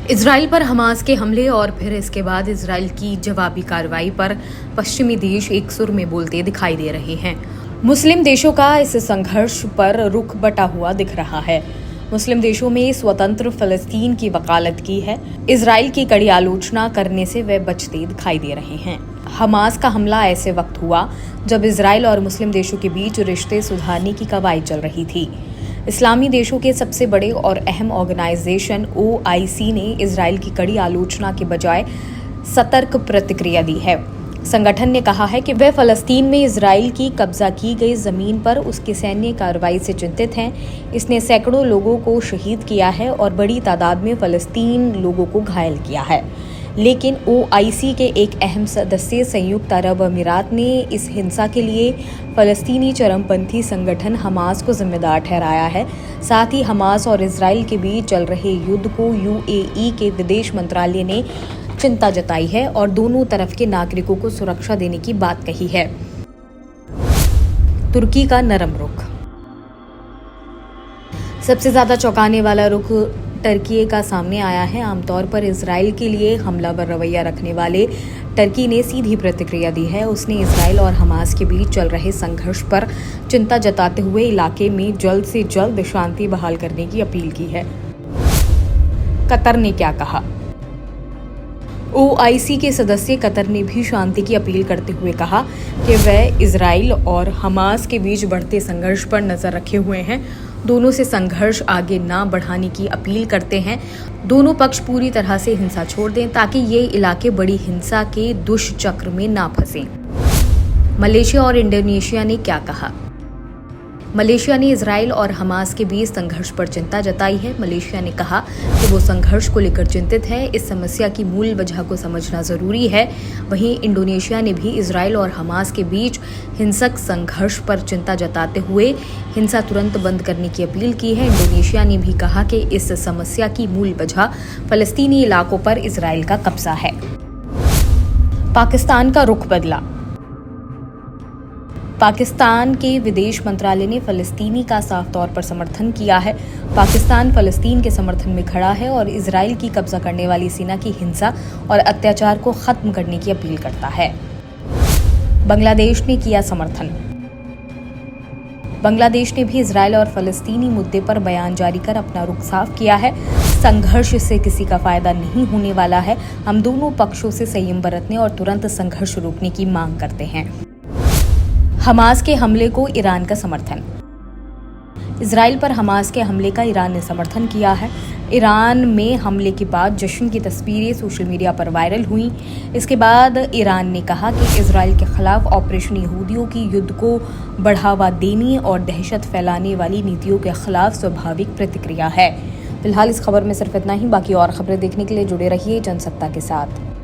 Israel पर Hamas के हमले और फिर इसके बाद इजराइल की जवाबी कार्रवाई पर पश्चिमी देश एक सुर में बोलते दिखाई दे रहे हैं। मुस्लिम देशों का इस संघर्ष पर रुख बटा हुआ दिख रहा है। मुस्लिम देशों में स्वतंत्र फलस्तीन की वकालत की है। इजराइल की कड़ी आलोचना करने से वे बचते दिखाई दे रहे हैं। हमास का हमला ऐसे वक्त हुआ जब इजराइल और मुस्लिम देशों के बीच रिश्ते सुधारने की कवायद चल रही थी। इस्लामी देशों के सबसे बड़े और अहम ऑर्गेनाइजेशन OIC ने इजराइल की कड़ी आलोचना के बजाय सतर्क प्रतिक्रिया दी है। संगठन ने कहा है कि वह फलस्तीन में इजराइल की कब्जा की गई जमीन पर उसकी सैन्य कार्रवाई से चिंतित हैं। इसने सैकड़ों लोगों को शहीद किया है और बड़ी तादाद में फलस्तीन लोगों को घायल किया है। लेकिन OIC के एक अहम सदस्य संयुक्त अरब अमीरात ने इस हिंसा के लिए फलस्तीनी चरमपंथी संगठन हमास को जिम्मेदार ठहराया है। साथ ही हमास और इजराइल के बीच चल रहे युद्ध को UAE के विदेश मंत्रालय ने चिंता जताई है और दोनों तरफ के नागरिकों को सुरक्षा देने की बात कही है। तुर्की का नरम रुख। सबसे ज्यादा चौंकाने वाला रुख टर्की का सामने आया है। आमतौर पर इजराइल के लिए हमलावर रवैया रखने वाले टर्की ने सीधी प्रतिक्रिया दी है। उसने इजराइल और हमास के बीच चल रहे संघर्ष पर चिंता जताते हुए इलाके में जल्द से जल्द शांति बहाल करने की अपील की है। कतर ने क्या कहा? OIC के सदस्य कतर ने भी शांति की अपील करते हुए कहा कि वह इजराइल और हमास के बीच बढ़ते संघर्ष पर नजर रखे हुए हैं। दोनों से संघर्ष आगे ना बढ़ाने की अपील करते हैं। दोनों पक्ष पूरी तरह से हिंसा छोड़ दें ताकि ये इलाके बड़ी हिंसा के दुष्चक्र में ना फंसें। मलेशिया और इंडोनेशिया ने क्या कहा? मलेशिया ने इजराइल और हमास के बीच संघर्ष पर चिंता जताई है। मलेशिया ने कहा कि वो संघर्ष को लेकर चिंतित है। इस समस्या की मूल वजह को समझना जरूरी है। वहीं इंडोनेशिया ने भी इजराइल और हमास के बीच हिंसक संघर्ष पर चिंता जताते हुए हिंसा तुरंत बंद करने की अपील की है। इंडोनेशिया ने भी कहा कि इस समस्या की मूल वजह फलस्तीनी इलाकों पर इजराइल का कब्जा है। पाकिस्तान का रुख बदला। पाकिस्तान के विदेश मंत्रालय ने फलस्तीनी का साफ तौर पर समर्थन किया है। पाकिस्तान फलस्तीन के समर्थन में खड़ा है और इजराइल की कब्जा करने वाली सेना की हिंसा और अत्याचार को खत्म करने की अपील करता है। बांग्लादेश ने किया समर्थन। बांग्लादेश ने भी इजराइल और फलस्तीनी मुद्दे पर बयान जारी कर अपना रुख साफ किया है। संघर्ष से किसी का फायदा नहीं होने वाला है। हम दोनों पक्षों से संयम बरतने और तुरंत संघर्ष रोकने की मांग करते हैं। हमास के हमले को ईरान का समर्थन। इजराइल पर हमास के हमले का ईरान ने समर्थन किया है। ईरान में हमले के बाद जश्न की तस्वीरें सोशल मीडिया पर वायरल हुई। इसके बाद ईरान ने कहा कि इजराइल के खिलाफ ऑपरेशन यहूदियों की युद्ध को बढ़ावा देने और दहशत फैलाने वाली नीतियों के खिलाफ स्वाभाविक प्रतिक्रिया है। फिलहाल इस खबर में सिर्फ इतना ही। बाकी और खबरें देखने के लिए जुड़े रहिए जनसत्ता के साथ।